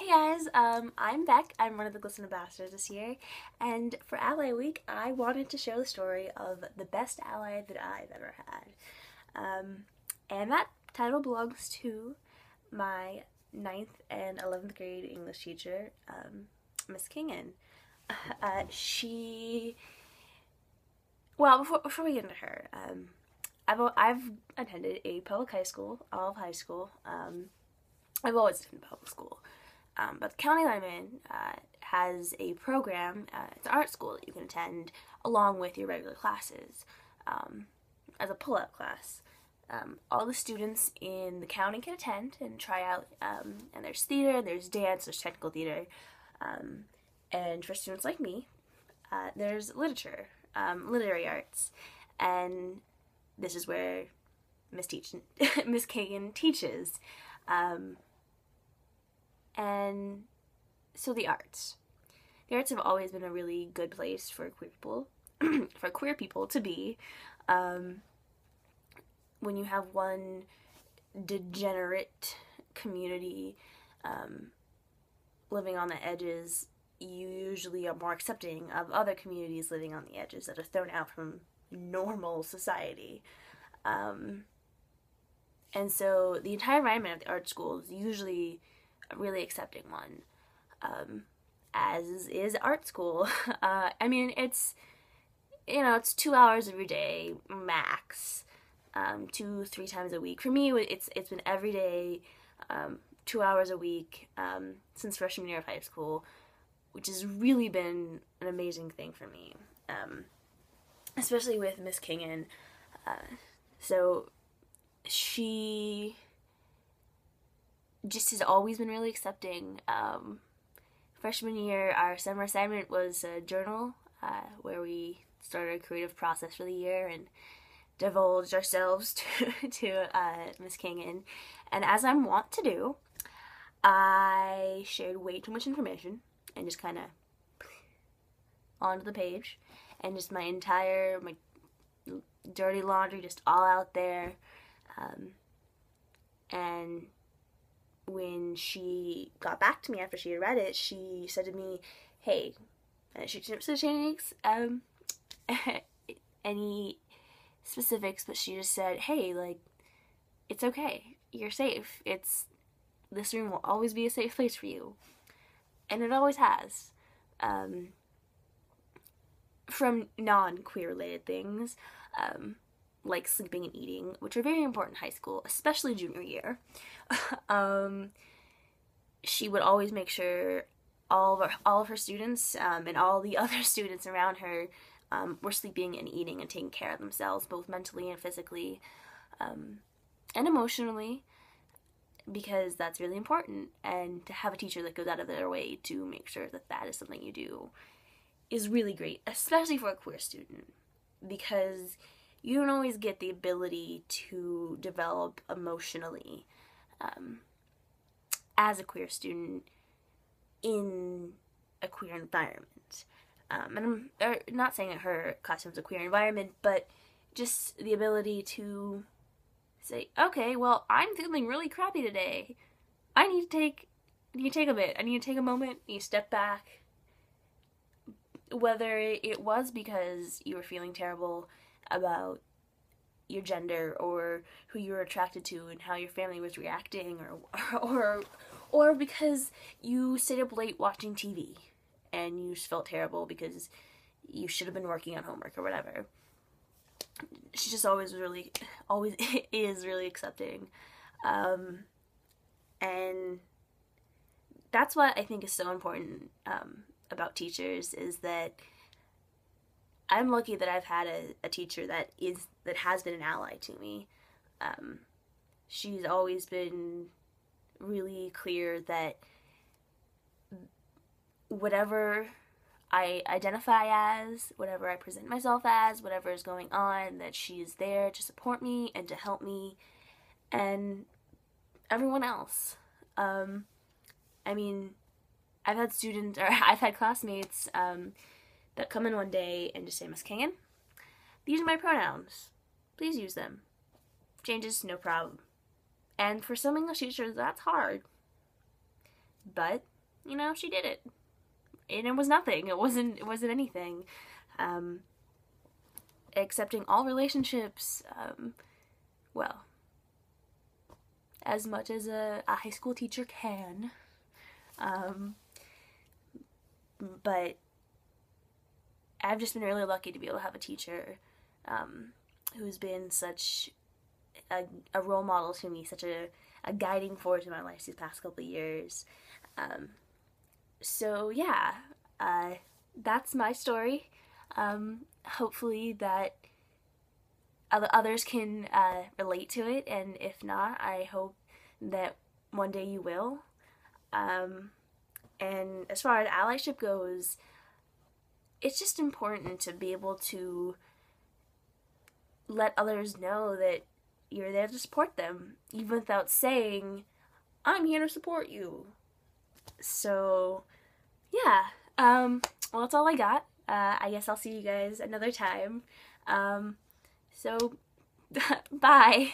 Hey guys, I'm Beck. I'm one of the GLSEN ambassadors this year, and for Ally Week, I wanted to share the story of the best ally that I've ever had. And that title belongs to my ninth and 11th grade English teacher, Miss Kingen. She, well, before we get into her, I've attended a public high school, all of high school. I've always attended public school. But the county that I'm in has a program, it's an art school that you can attend along with your regular classes as a pull-out class. All the students in the county can attend and try out, and there's theater, there's dance, there's technical theater, and for students like me, there's literature, literary arts, and this is where Miss Kagan teaches. And so the arts. The arts have always been a really good place for queer people, for queer people to be. When you have one degenerate community living on the edges, you usually are more accepting of other communities living on the edges that are thrown out from normal society. And so the entire environment of the art school is usually a really accepting one, as is art school. I mean, it's 2 hours of your day max, 2-3 times a week. For me, it's been every day, 2 hours a week, since freshman year of high school, which has really been an amazing thing for me, especially with Miss Kingen. So she just has always been really accepting. Freshman year, our summer assignment was a journal, where we started a creative process for the year and divulged ourselves to Miss Kingen. And as I'm wont to do, I shared way too much information and just kind of onto the page, and just my dirty laundry just all out there. And when she got back to me after she had read it, she said to me, hey, she didn't say any specifics, but she just said, hey, like, it's okay, you're safe, this room will always be a safe place for you. And it always has. From non-queer related things, like sleeping and eating, which are very important in high school, especially junior year. She would always make sure all of her students, and all the other students around her, were sleeping and eating and taking care of themselves, both mentally and physically, and emotionally, because that's really important. And to have a teacher that goes out of their way to make sure that that is something you do is really great, especially for a queer student, because you don't always get the ability to develop emotionally as a queer student in a queer environment. And I'm not saying that her classroom is a queer environment, but just the ability to say, okay, well, I'm feeling really crappy today. I need to take a bit. I need to take a moment. You step back. Whether it was because you were feeling terrible about your gender or who you were attracted to and how your family was reacting, or because you stayed up late watching TV and you just felt terrible because you should have been working on homework or whatever. She just always is really accepting. And that's what I think is so important about teachers, is that I'm lucky that I've had a teacher that has been an ally to me. She's always been really clear that whatever I identify as, whatever I present myself as, whatever is going on, that she is there to support me and to help me and everyone else. I mean, I've had classmates that come in one day and just say, Miss Kingen, these are my pronouns. Please use them. Changes, no problem. And for some English teachers, that's hard. But you know, she did it. And it was nothing. It wasn't anything. Accepting all relationships, well, as much as a high school teacher can. But I've just been really lucky to be able to have a teacher who's been such a role model to me, such a guiding force in my life these past couple of years. So yeah, that's my story. Hopefully that others can relate to it, and if not, I hope that one day you will. And as far as allyship goes, it's just important to be able to let others know that you're there to support them, even without saying, I'm here to support you. So, yeah. Well, that's all I got. I guess I'll see you guys another time. So, bye.